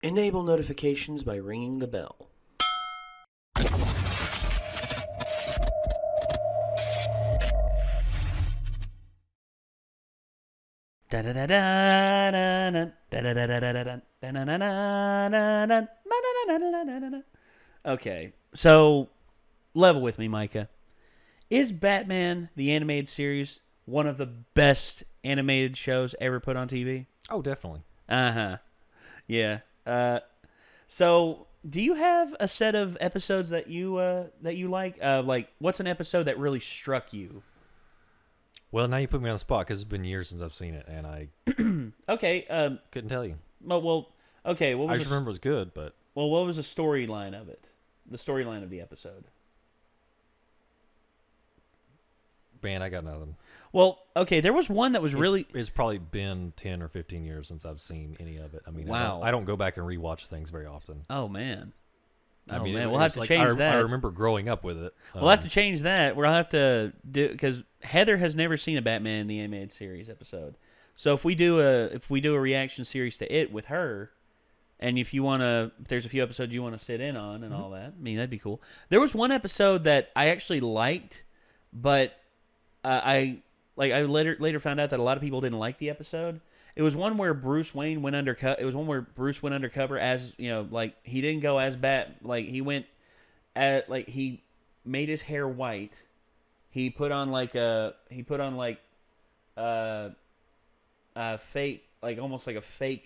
Enable notifications by ringing the bell. Okay, so level with me, Micah. Is Batman the animated series one of the best animated shows ever put on TV? Oh, definitely. Uh-huh. Yeah. So do you have a set of episodes that you like? Like, what's an episode that really struck you? Well, now you put me on the spot because it's been years since I've seen it, and I Okay. couldn't tell you. Okay. I just remember it was good, but... Well, what was the storyline of it? The storyline of the episode. Man, I got nothing. Well, okay, there was one that was really... It's probably been 10 or 15 years since I've seen any of it. I mean, wow. I don't go back and rewatch things very often. Oh, man. We'll have to change that. I remember growing up with it. We'll have to change that. We'll have to do... Because Heather has never seen a Batman the Animated Series episode. So if we do a reaction series to it with her... And if there's a few episodes you want to sit in on and all that, I mean, that'd be cool. There was one episode that I actually liked, but I later found out that a lot of people didn't like the episode. It was one where Bruce Wayne went undercover. It was one where Bruce went undercover as, like, he didn't go as Bat. Like, he went he made his hair white. He put on fake, like almost like a fake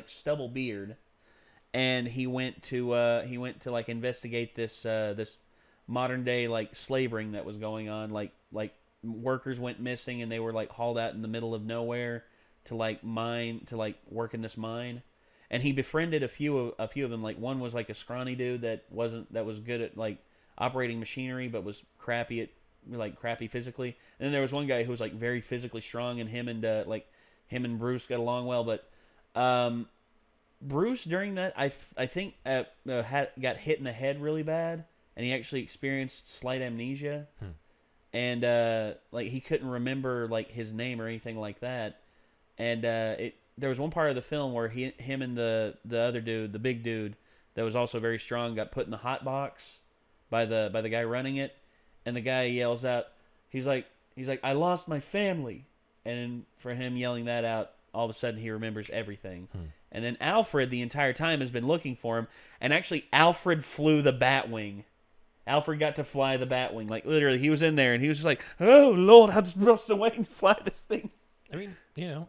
stubble beard, and he went to like investigate this modern day like slavering that was going on. Like workers went missing and they were like hauled out in the middle of nowhere to work in this mine, and he befriended a few of them. Like, one was like a scrawny dude that was good at like operating machinery but was crappy physically, and then there was one guy who was like very physically strong, and him and Bruce got along well, but Bruce during that I think got hit in the head really bad, and he actually experienced slight amnesia, and he couldn't remember like his name or anything like that, and there was one part of the film where him and the other dude, the big dude that was also very strong, got put in the hot box by the guy running it, and the guy yells out, he's like I lost my family. And for him yelling that out, all of a sudden he remembers everything. And then Alfred, the entire time, has been looking for him. And actually, Alfred flew the Batwing. Alfred got to fly the Batwing. Like, literally, he was in there, and he was just like, oh, Lord, I'm supposed to wait and fly this thing. I mean,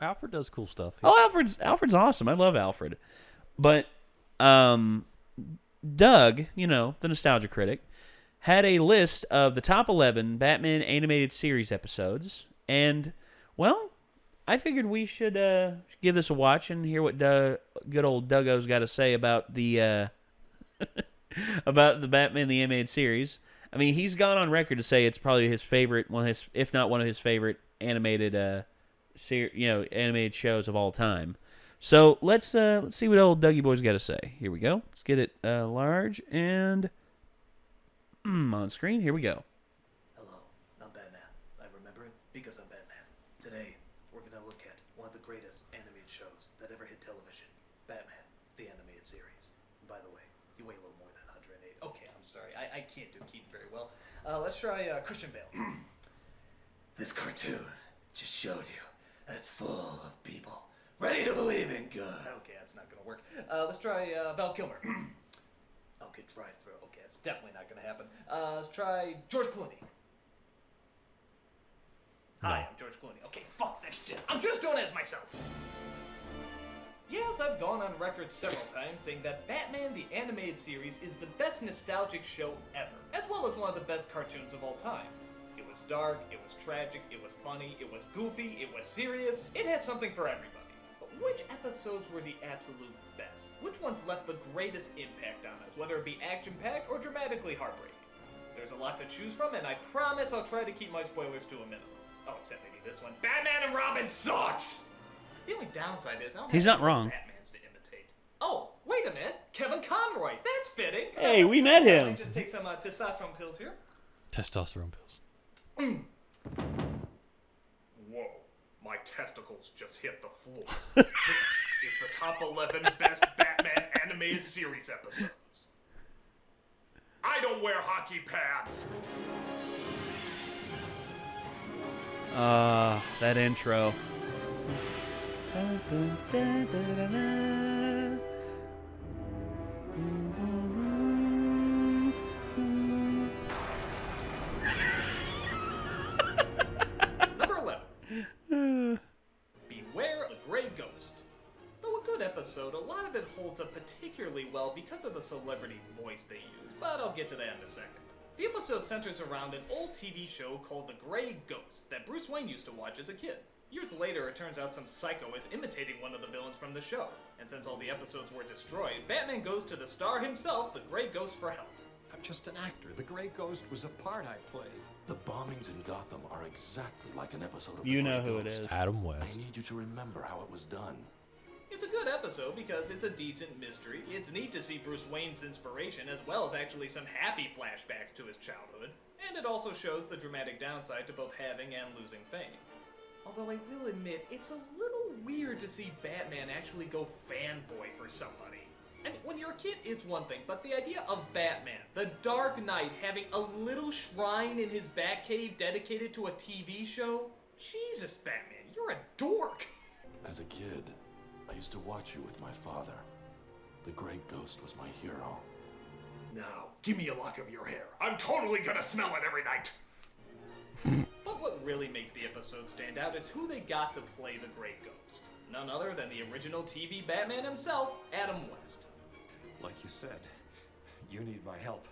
Alfred does cool stuff. Alfred's awesome. I love Alfred. But Doug, the Nostalgia Critic, had a list of the top 11 Batman animated series episodes. And... well, I figured we should give this a watch and hear what good old Duggo's got to say about the about the Batman the Animated Series. I mean, he's gone on record to say it's probably his favorite, if not one of his favorite animated animated shows of all time. So let's see what old Dougie Boy's got to say. Here we go. Let's get it large and on screen. Here we go. Hello, I'm Batman. I remember it because I'm Batman. Today, we're going to look at one of the greatest animated shows that ever hit television, Batman, the Animated Series. And by the way, you weigh a little more than 108. Okay, I'm sorry. I can't do Keaton very well. Let's try Christian Bale. This cartoon just showed you that it's full of people ready to believe in good. Okay, that's not going to work. Let's try Val Kilmer. Okay, drive-through. Okay, that's definitely not going to happen. Let's try George Clooney. Hi, I'm George Clooney. Okay, fuck this shit. I'm just doing it as myself. Yes, I've gone on record several times saying that Batman the Animated Series is the best nostalgic show ever, as well as one of the best cartoons of all time. It was dark, it was tragic, it was funny, it was goofy, it was serious. It had something for everybody. But which episodes were the absolute best? Which ones left the greatest impact on us, whether it be action-packed or dramatically heartbreaking? There's a lot to choose from, and I promise I'll try to keep my spoilers to a minimum. Oh, except maybe this one. Batman and Robin sucks! The only downside is I don't He's have not wrong. Batmans to imitate. Oh, wait a minute. Kevin Conroy. That's fitting. Hey, we met him. Let me just take some testosterone pills here. Testosterone pills. Whoa. My testicles just hit the floor. This is the top 11 best Batman animated series episodes. I don't wear hockey pads. That intro. Number 11. Beware the Grey Ghost. Though a good episode, a lot of it holds up particularly well because of the celebrity voice they use, but I'll get to that in a second. The episode centers around an old TV show called The Grey Ghost that Bruce Wayne used to watch as a kid. Years later, it turns out some psycho is imitating one of the villains from the show, and since all the episodes were destroyed, Batman goes to the star himself, the Grey Ghost, for help. I'm just an actor. The Grey Ghost was a part I played. The bombings in Gotham are exactly like an episode of You The know Grey who it Ghost. is. Adam I West. need you to remember how it was done. It's a good episode because it's a decent mystery. It's neat to see Bruce Wayne's inspiration as well as actually some happy flashbacks to his childhood, and it also shows the dramatic downside to both having and losing fame. Although I will admit, it's a little weird to see Batman actually go fanboy for somebody. I mean, when you're a kid, it's one thing, but the idea of Batman, the Dark Knight, having a little shrine in his Batcave dedicated to a TV show? Jesus, Batman, you're a dork! As a kid, I used to watch you with my father. The Grey Ghost was my hero. Now, give me a lock of your hair. I'm totally gonna smell it every night! But what really makes the episode stand out is who they got to play the Grey Ghost. None other than the original TV Batman himself, Adam West. Like you said, you need my help.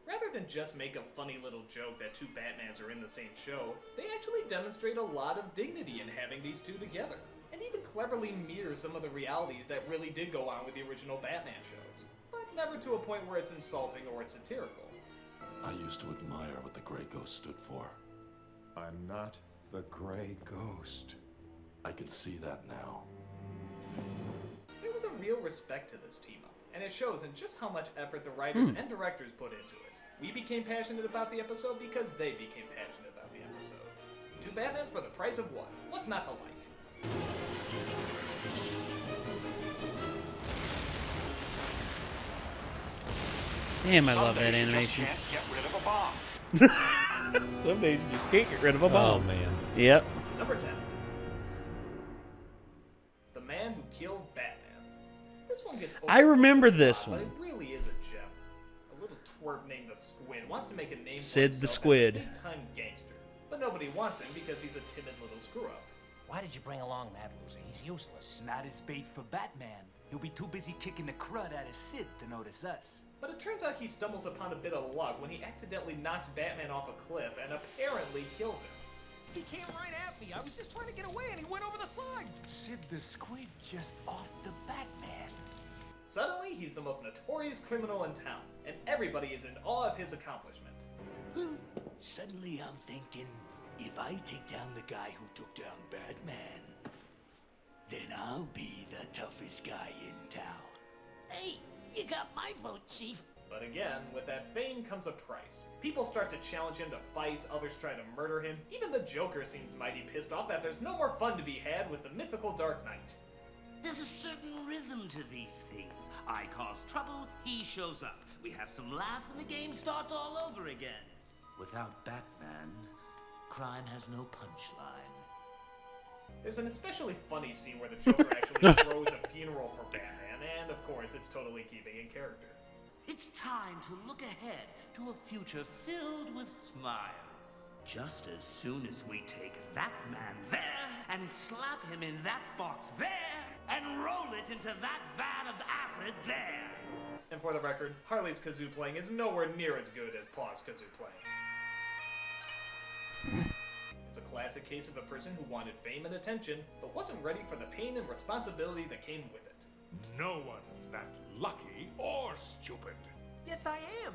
Rather than just make a funny little joke that two Batmans are in the same show, they actually demonstrate a lot of dignity in having these two together, and even cleverly mirror some of the realities that really did go on with the original Batman shows, but never to a point where it's insulting or it's satirical. I used to admire what the Grey Ghost stood for. I'm not the Grey Ghost. I can see that now. There was a real respect to this team-up, and it shows in just how much effort the writers and directors put into it. We became passionate about the episode because they became passionate about the episode. Two Batmans for the price of one. What's not to like? Damn, I love that animation. Get rid of a bomb. Some days you just can't get rid of a Oh bomb. man. Yep. Number 10. The Man Who Killed Batman. This one gets I remember overlooked a this lot, one. But it really is a gem. A little twerp named the Squid wants to make a name for Sid the himself Squid. as a big-time gangster. But nobody wants him because he's a timid little screw-up. Why did you bring along that loser? He's useless. Not as bait for Batman. He'll be too busy kicking the crud out of Sid to notice us. But it turns out he stumbles upon a bit of luck when he accidentally knocks Batman off a cliff and apparently kills him. He came right at me. I was just trying to get away and he went over the side. Sid the Squid just off the Batman. Suddenly, he's the most notorious criminal in town, and everybody is in awe of his accomplishment. Suddenly I'm thinking, if I take down the guy who took down Batman, then I'll be the toughest guy in town. Hey, you got my vote, Chief. But again, with that fame comes a price. People start to challenge him to fights, others try to murder him. Even the Joker seems mighty pissed off that there's no more fun to be had with the mythical Dark Knight. There's a certain rhythm to these things. I cause trouble, he shows up. We have some laughs and the game starts all over again. Without Batman, crime has no punchline. There's an especially funny scene where the Joker actually throws a funeral for Batman, and of course, it's totally keeping in character. It's time to look ahead to a future filled with smiles. Just as soon as we take that man there and slap him in that box there and roll it into that vat of acid there. And for the record, Harley's kazoo playing is nowhere near as good as Paw's kazoo playing. It's a classic case of a person who wanted fame and attention, but wasn't ready for the pain and responsibility that came with it. No one's that lucky or stupid. Yes, I am.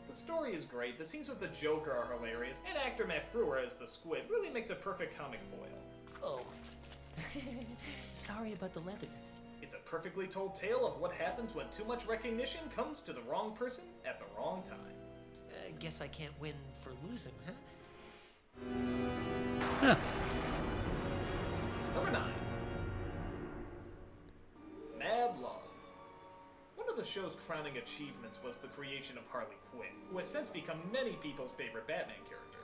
The story is great, the scenes with the Joker are hilarious, and actor Matt Frewer as the Squid really makes a perfect comic foil. Oh. Sorry about the leather. It's a perfectly told tale of what happens when too much recognition comes to the wrong person at the wrong time. Guess I can't win for losing, huh? Huh. Number 9. Mad Love. One of the show's crowning achievements was the creation of Harley Quinn, who has since become many people's favorite Batman character.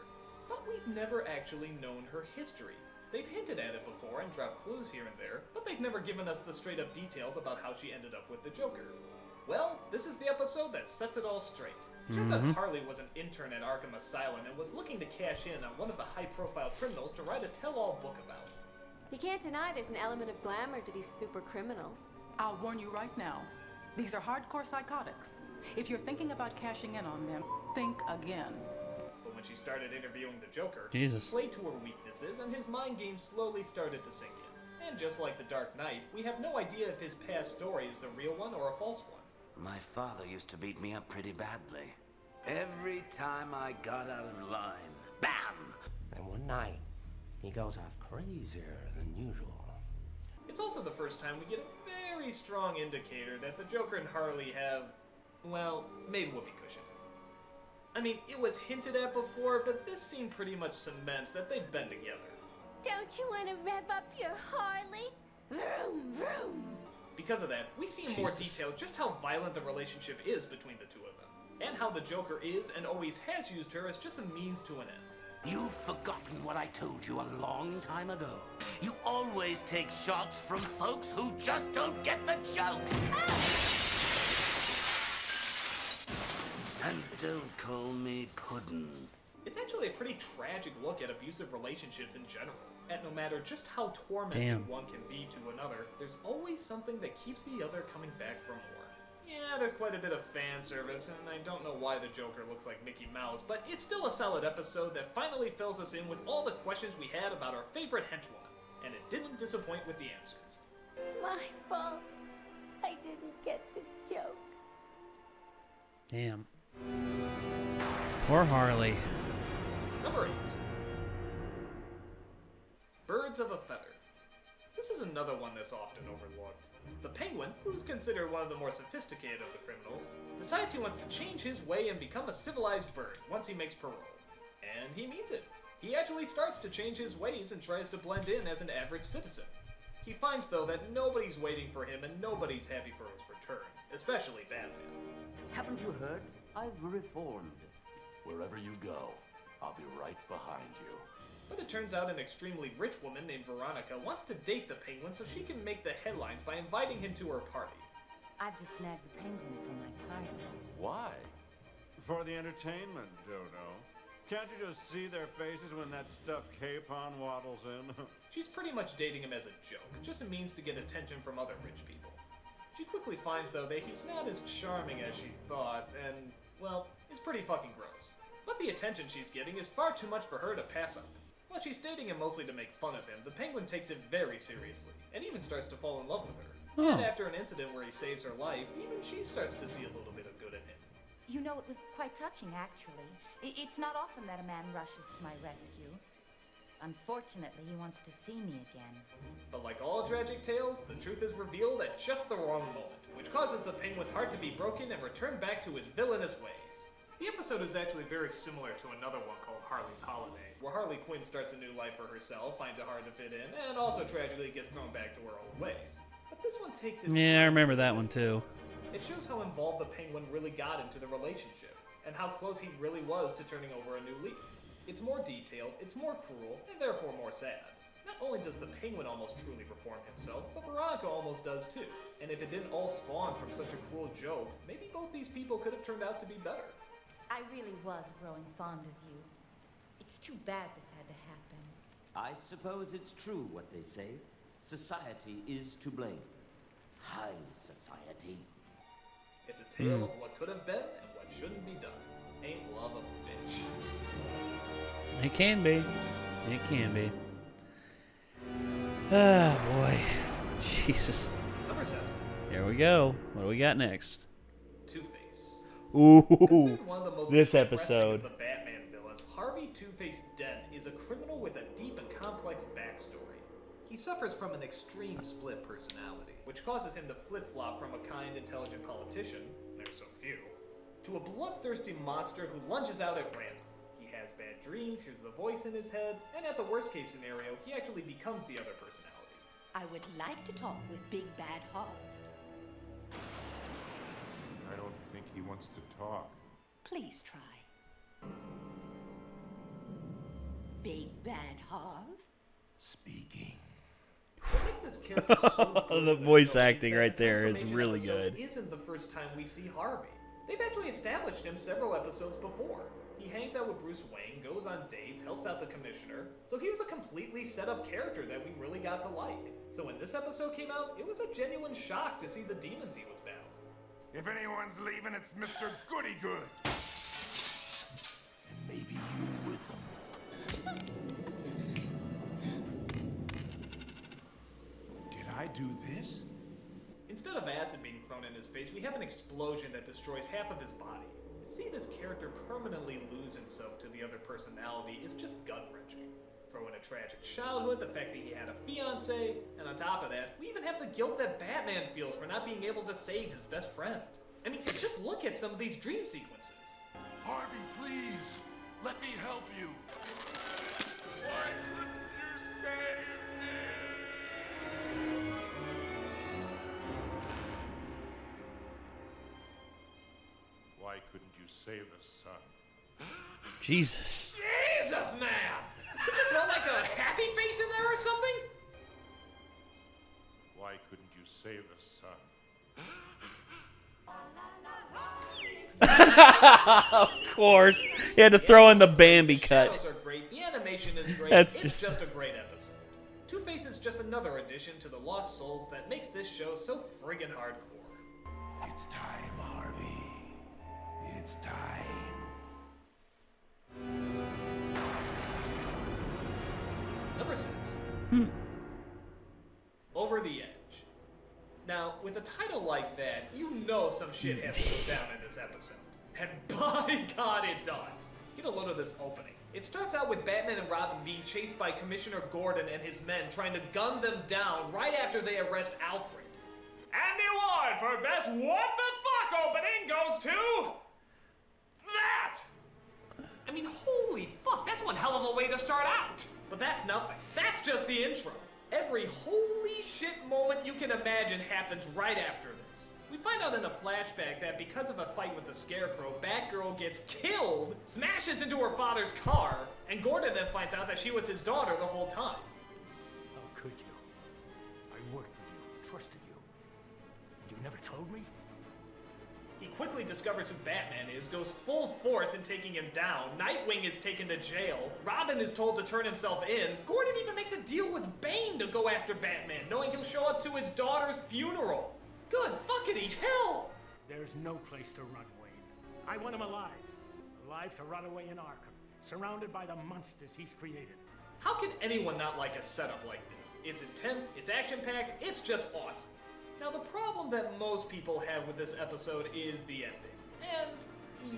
But we've never actually known her history. They've hinted at it before and dropped clues here and there, but they've never given us the straight-up details about how she ended up with the Joker. Well, this is the episode that sets it all straight. Turns out Harley was an intern at Arkham Asylum and was looking to cash in on one of the high-profile criminals to write a tell-all book about. You can't deny there's an element of glamour to these super criminals. I'll warn you right now. These are hardcore psychotics. If you're thinking about cashing in on them, think again. But when she started interviewing the Joker, Jesus. he played to her weaknesses and his mind games slowly started to sink in. And just like the Dark Knight, we have no idea if his past story is the real one or a false one. My father used to beat me up pretty badly. Every time I got out of line, bam! And one night, he goes off crazier than usual. It's also the first time we get a very strong indicator that the Joker and Harley have, well, made whoopee cushion. I mean, it was hinted at before, but this scene pretty much cements that they've been together. Don't you want to rev up your Harley? Vroom, vroom. Because of that, we see in more detail just how violent the relationship is between the two of them, and how the Joker is and always has used her as just a means to an end. You've forgotten what I told you a long time ago. You always take shots from folks who just don't get the joke. And don't call me Puddin'. It's actually a pretty tragic look at abusive relationships in general. And no matter just how tormenting one can be to another, there's always something that keeps the other coming back for more. Yeah, there's quite a bit of fan service, and I don't know why the Joker looks like Mickey Mouse, but it's still a solid episode that finally fills us in with all the questions we had about our favorite henchwoman, and it didn't disappoint with the answers. My fault. I didn't get the joke. Damn. Poor Harley. Number 8. Birds of a Feather. This is another one that's often overlooked. The Penguin, who's considered one of the more sophisticated of the criminals, decides he wants to change his way and become a civilized bird once he makes parole. And he means it. He actually starts to change his ways and tries to blend in as an average citizen. He finds, though, that nobody's waiting for him and nobody's happy for his return, especially Batman. Haven't you heard? I've reformed. Wherever you go, I'll be right behind you. But it turns out an extremely rich woman named Veronica wants to date the Penguin so she can make the headlines by inviting him to her party. I've just snagged the Penguin for my party. Why? For the entertainment, Dodo. Can't you just see their faces when that stuffed capon waddles in? She's pretty much dating him as a joke, just a means to get attention from other rich people. She quickly finds, though, that he's not as charming as she thought, and, well, it's pretty fucking gross. But the attention she's getting is far too much for her to pass up. While she's dating him mostly to make fun of him, the Penguin takes it very seriously, and even starts to fall in love with her. And after an incident where he saves her life, even she starts to see a little bit of good in him. You know, it was quite touching, actually. It's not often that a man rushes to my rescue. Unfortunately, he wants to see me again. But like all tragic tales, the truth is revealed at just the wrong moment, which causes the Penguin's heart to be broken and return back to his villainous ways. The episode is actually very similar to another one called Harley's Holiday, where Harley Quinn starts a new life for herself, finds it hard to fit in, and also tragically gets thrown back to her old ways. But this one takes its Yeah, I remember that one too. It shows how involved the Penguin really got into the relationship, and how close he really was to turning over a new leaf. It's more detailed, it's more cruel, and therefore more sad. Not only does the Penguin almost truly reform himself, but Veronica almost does too. And if it didn't all spawn from such a cruel joke, maybe both these people could have turned out to be better. I really was growing fond of you. It's too bad this had to happen. I suppose it's true what they say. Society is to blame. High society. It's a tale of what could have been and what shouldn't be done. Ain't love a bitch? It can be. It can be. Ah, boy. Jesus. Number 7. Here we go. What do we got next? Two-Face. Ooh, Considered one of the most this depressing episode. of the Batman villains, Harvey Two-Face Dent is a criminal with a deep and complex backstory. He suffers from an extreme split personality, which causes him to flip-flop from a kind, intelligent politician, there's so few, to a bloodthirsty monster who lunges out at random. He has bad dreams, hears the voice in his head, and at the worst case scenario, he actually becomes the other personality. I would like to talk with Big Bad Harv. I don't think he wants to talk. Please try. Big Bad Harv? Speaking. What makes this character so good The voice acting right there is really good. Isn't the first time we see Harvey. They've actually established him several episodes before. He hangs out with Bruce Wayne, goes on dates, helps out the commissioner. So he was a completely set up character that we really got to like. So when this episode came out, it was a genuine shock to see the demons he was battling. If anyone's leaving, it's Mr. Goody Good. And maybe you with them. Did I do this? Instead of acid being thrown in his face, we have an explosion that destroys half of his body. To see this character permanently lose himself to the other personality is just gut-wrenching. Throw in a tragic childhood, the fact that he had a fiancé, and on top of that, we even have the guilt that Batman feels for not being able to save his best friend. I mean, just look at some of these dream sequences. Harvey, please, let me help you. Why couldn't you save me? Why couldn't you save us, son? Jesus. Jesus, man! Did you throw like a happy face in there or something? Why couldn't you save us, son? Of course. He had to throw in the Bambi cut. Shadows are great, the animation is great, That's it's just a great episode. Two-Face is just another addition to the Lost Souls that makes this show so friggin' hardcore. It's time, Harvey. It's time. Number 6. Over the Edge. Now, with a title like that, you know some shit has to go down in this episode. And by God, it does. Get a load of this opening. It starts out with Batman and Robin being chased by Commissioner Gordon and his men trying to gun them down right after they arrest Alfred. And the award for best what the fuck opening goes to... that! I mean, holy fuck, that's one hell of a way to start out. But that's nothing. That's just the intro. Every holy shit moment you can imagine happens right after this. We find out in a flashback that because of a fight with the Scarecrow, Batgirl gets killed, smashes into her father's car, and Gordon then finds out that she was his daughter the whole time. How could you? I worked with you, trusted you. And you never told me? He quickly discovers who Batman is, goes full force in taking him down, Nightwing is taken to jail, Robin is told to turn himself in, Gordon even makes a deal with Bane to go after Batman, knowing he'll show up to his daughter's funeral. Good fuckity hell! There's no place to run, Wayne. I want him alive. Alive to run away in Arkham, surrounded by the monsters he's created. How can anyone not like a setup like this? It's intense, it's action-packed, it's just awesome. Now, the problem that most people have with this episode is the ending. And,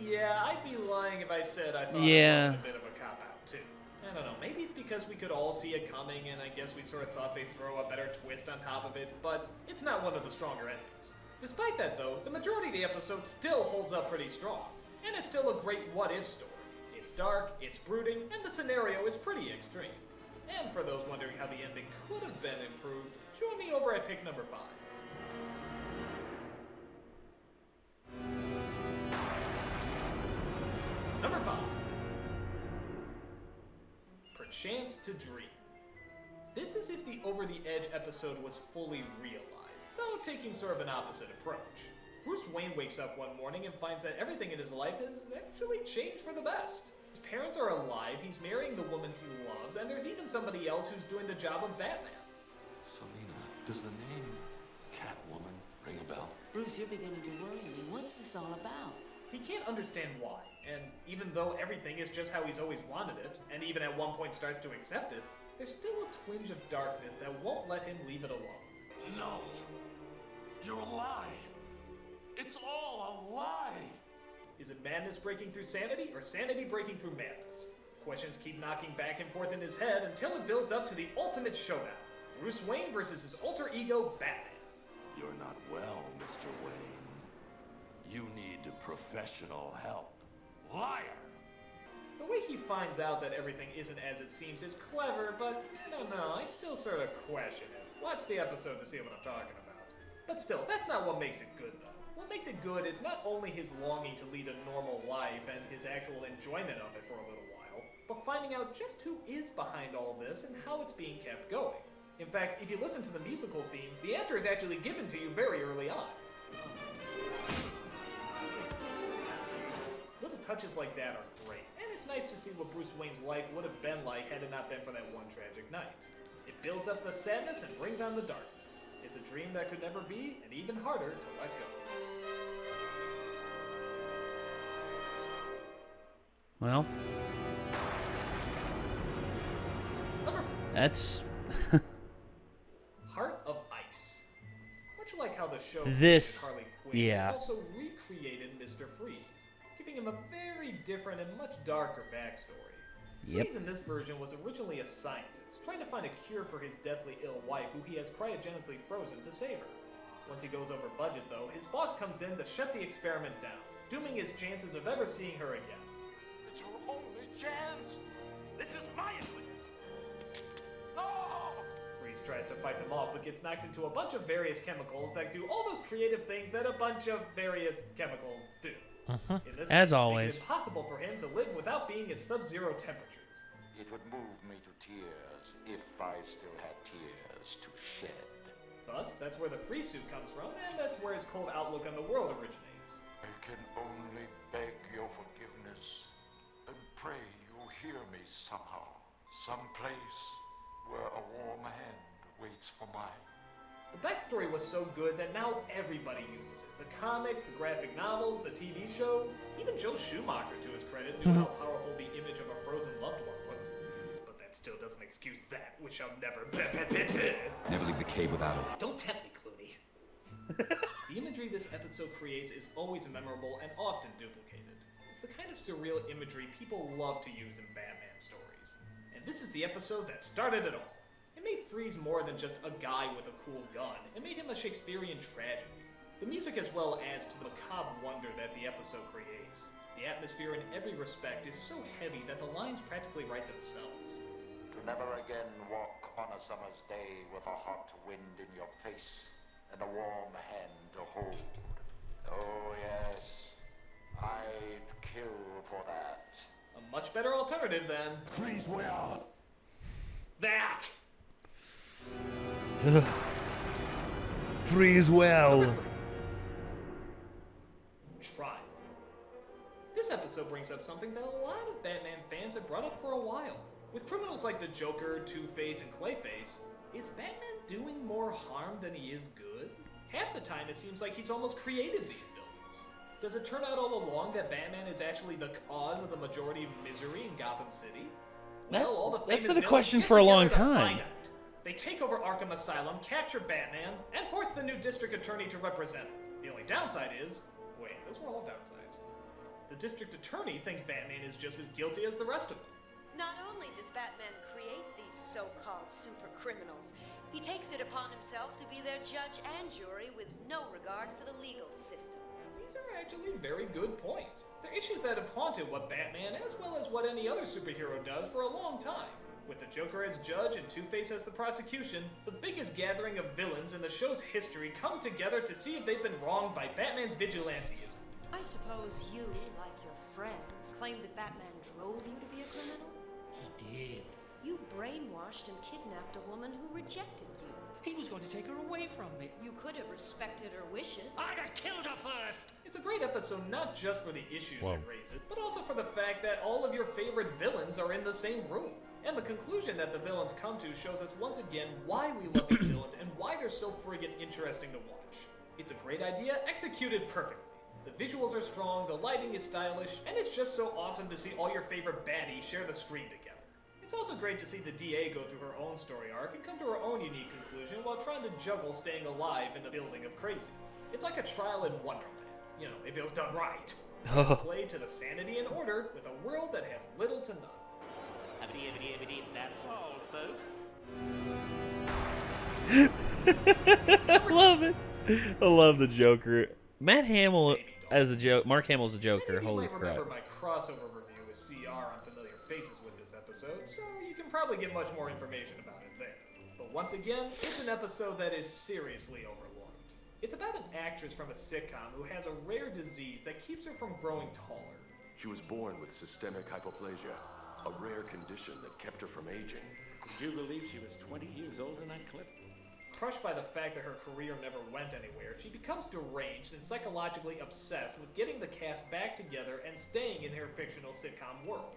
yeah, I'd be lying if I said I thought it was a bit of a cop-out, too. I don't know, maybe it's because we could all see it coming, and I guess we sort of thought they'd throw a better twist on top of it, but it's not one of the stronger endings. Despite that, though, the majority of the episode still holds up pretty strong, and it's still a great what-if story. It's dark, it's brooding, and the scenario is pretty extreme. And for those wondering how the ending could have been improved, join me over at pick number 5. Number 5. Perchance to Dream. This is if the Over the Edge episode was fully realized, though taking sort of an opposite approach. Bruce Wayne wakes up one morning and finds that everything in his life has actually changed for the best. His parents are alive, he's marrying the woman he loves, and there's even somebody else who's doing the job of Batman. Selina, does the name Catwoman ring a bell? Bruce, you're beginning to worry me. What's this all about? He can't understand why, and even though everything is just how he's always wanted it, and even at one point starts to accept it, there's still a twinge of darkness that won't let him leave it alone. No! You're a lie! It's all a lie! Is it madness breaking through sanity, or sanity breaking through madness? Questions keep knocking back and forth in his head until it builds up to the ultimate showdown. Bruce Wayne versus his alter ego, Batman. You're not well, Mr. Wayne. You need professional help. Liar! The way he finds out that everything isn't as it seems is clever, but I don't know, I still sort of question it. Watch the episode to see what I'm talking about. But still, that's not what makes it good, though. What makes it good is not only his longing to lead a normal life and his actual enjoyment of it for a little while, but finding out just who is behind all this and how it's being kept going. In fact, if you listen to the musical theme, the answer is actually given to you very early on. Little touches like that are great, and it's nice to see what Bruce Wayne's life would have been like had it not been for that one tragic night. It builds up the sadness and brings on the darkness. It's a dream that could never be, and even harder to let go. Well, that's Heart of Ice. Much like how the show This- Harley Quinn yeah. also recreated Mr. Freeze, giving him a very different and much darker backstory. Yep. Freeze in this version was originally a scientist, trying to find a cure for his deathly ill wife who he has cryogenically frozen to save her. Once he goes over budget though, his boss comes in to shut the experiment down, dooming his chances of ever seeing her again. It's your only chance. This is my equipment. No! Freeze tries to fight them off, but gets knocked into a bunch of various chemicals that do all those creative things that a bunch of various chemicals do. In this As case, always. making it impossible for him to live without being at sub-zero temperatures. It would move me to tears if I still had tears to shed. Thus, that's where the Freeze suit comes from, and that's where his cold outlook on the world originates. I can only beg your forgiveness and pray you'll hear me somehow. Someplace where a warm hand waits for mine. The backstory was so good that now everybody uses it. The comics, the graphic novels, the TV shows. Even Joe Schumacher, to his credit, knew how powerful the image of a frozen loved one was. But that still doesn't excuse that, which I'll never... Never leave the cave without it. Don't tempt me, Clooney. The imagery this episode creates is always memorable and often duplicated. It's the kind of surreal imagery people love to use in Batman stories. And this is the episode that started it all. It made Freeze more than just a guy with a cool gun. It made him a Shakespearean tragedy. The music as well adds to the macabre wonder that the episode creates. The atmosphere in every respect is so heavy that the lines practically write themselves. To never again walk on a summer's day with a hot wind in your face and a warm hand to hold. Oh yes, I'd kill for that. A much better alternative than... Freeze well! That! Freeze well. Trial. This episode brings up something that a lot of Batman fans have brought up for a while. With criminals like the Joker, Two-Face, and Clayface, is Batman doing more harm than he is good? Half the time it seems like he's almost created these villains. Does it turn out all along that Batman is actually the cause of the majority of misery in Gotham City? That's famous been a villains question get for a long together to time. find out. They take over Arkham Asylum, capture Batman, and force the new district attorney to represent him. The only downside is... Wait, those were all downsides. The district attorney thinks Batman is just as guilty as the rest of them. Not only does Batman create these so-called super criminals, he takes it upon himself to be their judge and jury with no regard for the legal system. These are actually very good points. They're issues that have haunted what Batman, as well as what any other superhero does for a long time. With the Joker as judge and Two-Face as the prosecution, the biggest gathering of villains in the show's history come together to see if they've been wronged by Batman's vigilanteism. I suppose you, like your friends, claim that Batman drove you to be a criminal? He did. You brainwashed and kidnapped a woman who rejected you. He was going to take her away from me. You could have respected her wishes. I'd have killed her first! It's a great episode not just for the issues Whoa. it raises, but also for the fact that all of your favorite villains are in the same room. And the conclusion that the villains come to shows us once again why we love these villains and why they're so friggin' interesting to watch. It's a great idea, executed perfectly. The visuals are strong, the lighting is stylish, and it's just so awesome to see all your favorite baddies share the screen together. It's also great to see the DA go through her own story arc and come to her own unique conclusion while trying to juggle staying alive in a building of crazies. It's like a trial in Wonderland. You know, if it was done right. Played to the sanity and order with a world that has little to none. That's all, folks. I love it. I love the Joker. Matt Hamill as a joke. Mark Hamill's a Joker. Holy crap! Remember my crossover review with CR on Familiar Faces with this episode, so you can probably get much more information about it there. But once again, it's an episode that is seriously overlooked. It's about an actress from a sitcom who has a rare disease that keeps her from growing taller. She was born with systemic hypoplasia, a rare condition that kept her from aging. Did you believe she was 20 years old in that clip? Crushed by the fact that her career never went anywhere, she becomes deranged and psychologically obsessed with getting the cast back together and staying in her fictional sitcom world.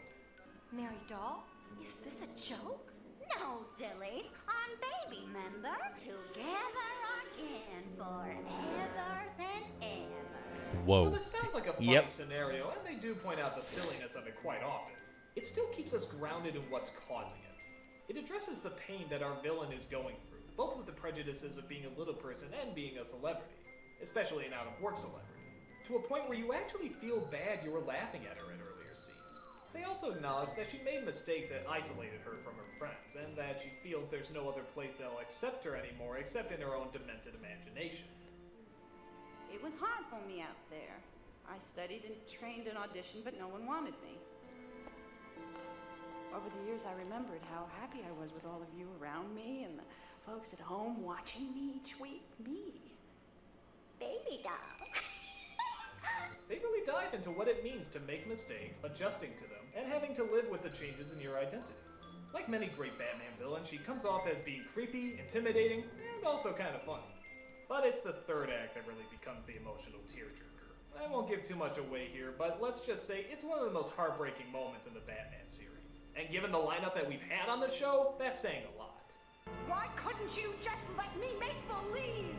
Mary Doll? Is this a joke? No, silly. I'm baby, member. Together again forever and ever. Whoa. Well, this sounds like a funny scenario, and they do point out the silliness of it quite often. It still keeps us grounded in what's causing it. It addresses the pain that our villain is going through, both with the prejudices of being a little person and being a celebrity, especially an out-of-work celebrity, to a point where you actually feel bad you were laughing at her in earlier scenes. They also acknowledge that she made mistakes that isolated her from her friends, and that she feels there's no other place that'll accept her anymore except in her own demented imagination. It was hard for me out there. I studied and trained and auditioned, but no one wanted me. Over the years, I remembered how happy I was with all of you around me and the folks at home watching me each week. Me. Baby doll. They really dive into what it means to make mistakes, adjusting to them, and having to live with the changes in your identity. Like many great Batman villains, she comes off as being creepy, intimidating, and also kind of funny. But it's the third act that really becomes the emotional tearjerker. I won't give too much away here, but let's just say it's one of the most heartbreaking moments in the Batman series. And given the lineup that we've had on the show, that's saying a lot. Why couldn't you just let me make believe?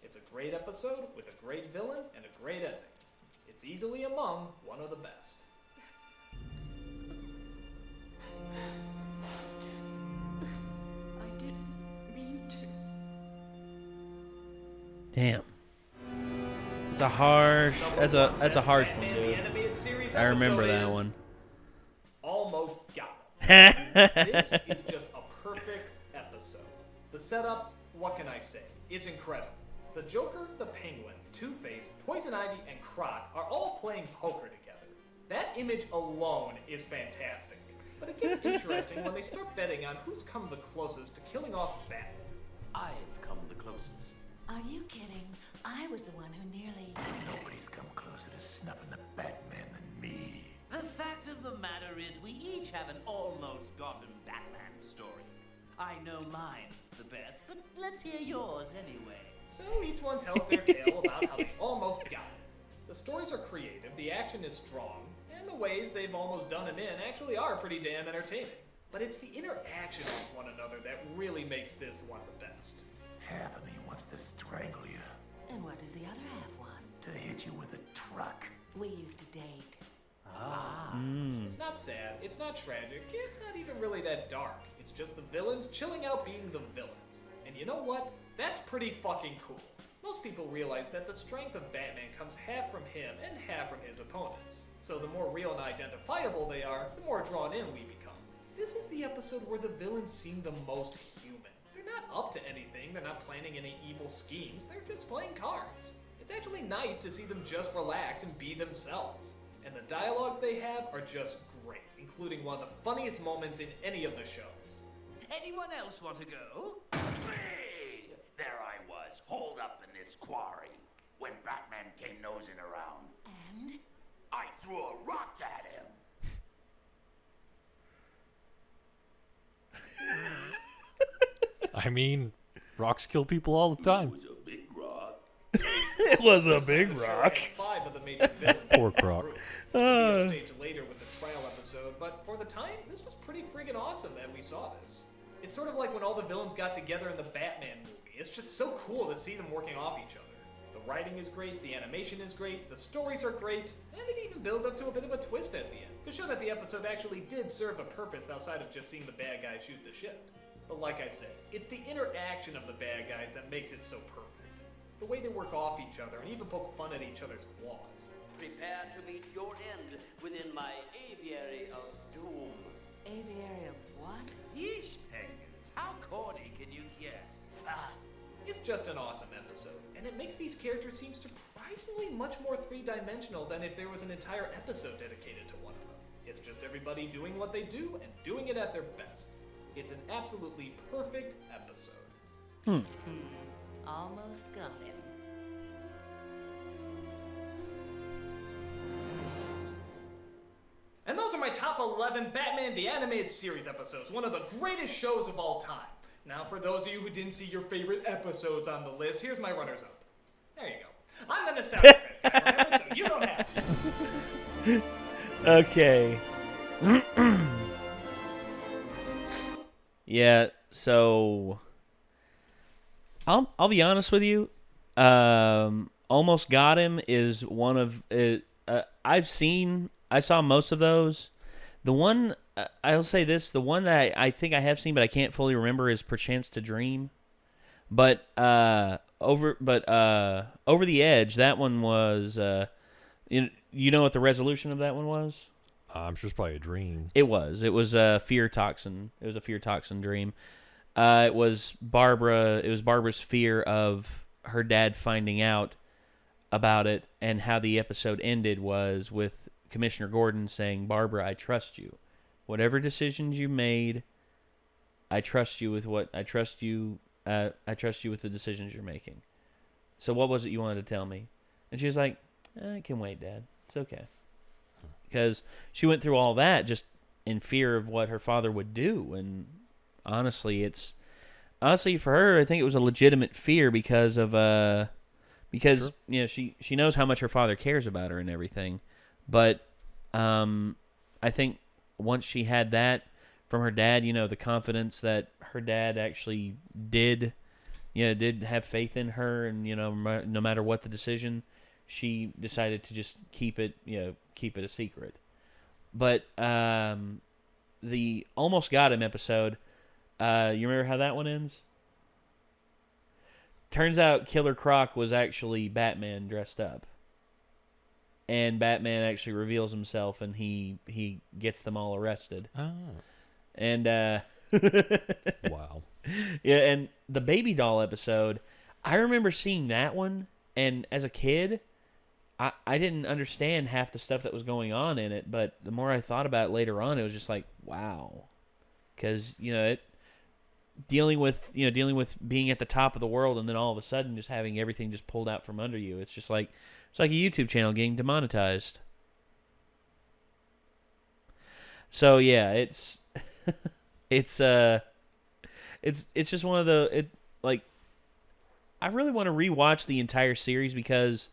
It's a great episode with a great villain and a great ending. It's easily among one of the best. I didn't mean to. Damn. It's a harsh. That's a harsh one, dude. I remember that one. Almost got it. This is just a perfect episode. The setup, what can I say? It's incredible. The Joker, the Penguin, Two-Face, Poison Ivy, and Croc are all playing poker together. That image alone is fantastic. But it gets interesting when they start betting on who's come the closest to killing off Batman. I've come the closest. Are you kidding? I was the one who nearly... Nobody's come closer to snuffing the Batman than me. The fact of the matter is we each have an almost Gotham Batman story. I know mine's the best, but let's hear yours anyway. So each one tells their tale about how they almost got it. The stories are creative, the action is strong, and the ways they've almost done him in actually are pretty damn entertaining. But it's the interaction with one another that really makes this one of the best. Half of me wants to strangle you. And what does the other half want? To hit you with a truck. We used to date. It's not sad, it's not tragic, it's not even really that dark. It's just the villains chilling out being the villains. And you know what? That's pretty fucking cool. Most people realize that the strength of Batman comes half from him and half from his opponents. So the more real and identifiable they are, the more drawn in we become. This is the episode where the villains seem the most human. They're not up to anything, they're not planning any evil schemes, they're just playing cards. It's actually nice to see them just relax and be themselves. And the dialogues they have are just great, including one of the funniest moments in any of the shows. Anyone else want to go? Hey! There I was, holed up in this quarry, when Batman came nosing around. And? I threw a rock at him. I mean, rocks kill people all the time. It was a big rock. It was a big rock. 5 of the major villains. Poor Croc. Stage later with the trial episode, but for the time, this was pretty friggin' awesome that we saw this. It's sort of like when all the villains got together in the Batman movie. It's just so cool to see them working off each other. The writing is great, the animation is great, the stories are great, and it even builds up to a bit of a twist at the end, to show that the episode actually did serve a purpose outside of just seeing the bad guy shoot the shit. But like I said, it's the interaction of the bad guys that makes it so perfect. The way they work off each other and even poke fun at each other's flaws. Prepare to meet your end within my aviary of doom. Aviary of what? Yeesh, penguins. How corny can you get? It's just an awesome episode, and it makes these characters seem surprisingly much more three-dimensional than if there was an entire episode dedicated to one of them. It's just everybody doing what they do and doing it at their best. It's an absolutely perfect episode. Almost got him. And those are my top 11 Batman the Animated Series episodes, one of the greatest shows of all time. Now, for those of you who didn't see your favorite episodes on the list, here's my runners-up. There you go. I'm the nostalgia critic, remember, so you don't have to. Okay. Yeah, so I'll be honest with you. Almost Got Him is one of I saw most of those. The one I'll say this, the one that I think I have seen but I can't fully remember is Perchance to Dream. But Over the Edge, that one was you know what the resolution of that one was? I'm sure it's probably a dream. It was a fear toxin. It was a fear toxin dream. It was Barbara's fear of her dad finding out about it, and how the episode ended was with Commissioner Gordon saying, "Barbara, I trust you. Whatever decisions you made, I trust you with what I trust you with the decisions you're making. So what was it you wanted to tell me?" And she was like, "I can wait, Dad. It's okay." Because she went through all that just in fear of what her father would do. And honestly, for her, I think it was a legitimate fear because of sure. You know, she knows how much her father cares about her and everything. But I think once she had that from her dad, you know, the confidence that her dad actually did have faith in her, and you know, no matter what the decision, she decided to just keep it a secret. But the Almost Got Him episode, you remember how that one ends? Turns out Killer Croc was actually Batman dressed up. And Batman actually reveals himself, and he gets them all arrested. Oh. And wow. Yeah, and the Baby Doll episode, I remember seeing that one, and as a kid, I didn't understand half the stuff that was going on in it, but the more I thought about it later on, it was just like, wow. Because, you know, dealing with being at the top of the world, and then all of a sudden just having everything just pulled out from under you. It's like a YouTube channel getting demonetized. So yeah, it's just one of the I really want to rewatch the entire series, because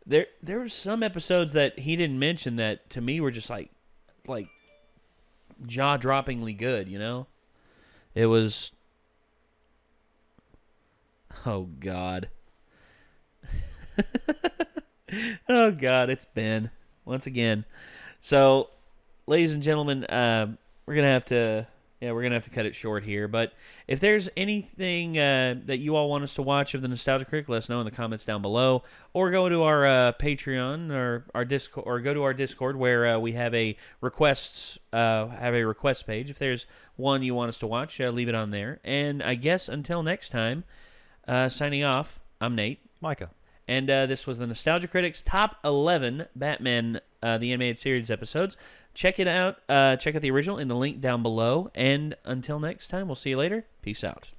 there were some episodes that he didn't mention that to me were just like jaw-droppingly good, you know? It was, oh God. Oh God, it's Ben once again. So, ladies and gentlemen, we're gonna have to cut it short here. But if there's anything that you all want us to watch of the Nostalgia Critic, let us know in the comments down below, or go to our Patreon or our Discord, or go to our Discord where we have a request page. If there's one you want us to watch, leave it on there. And I guess until next time, signing off. I'm Nate, Micah. And this was the Nostalgia Critics Top 11 Batman the Animated Series episodes. Check it out. Check out the original in the link down below. And until next time, we'll see you later. Peace out.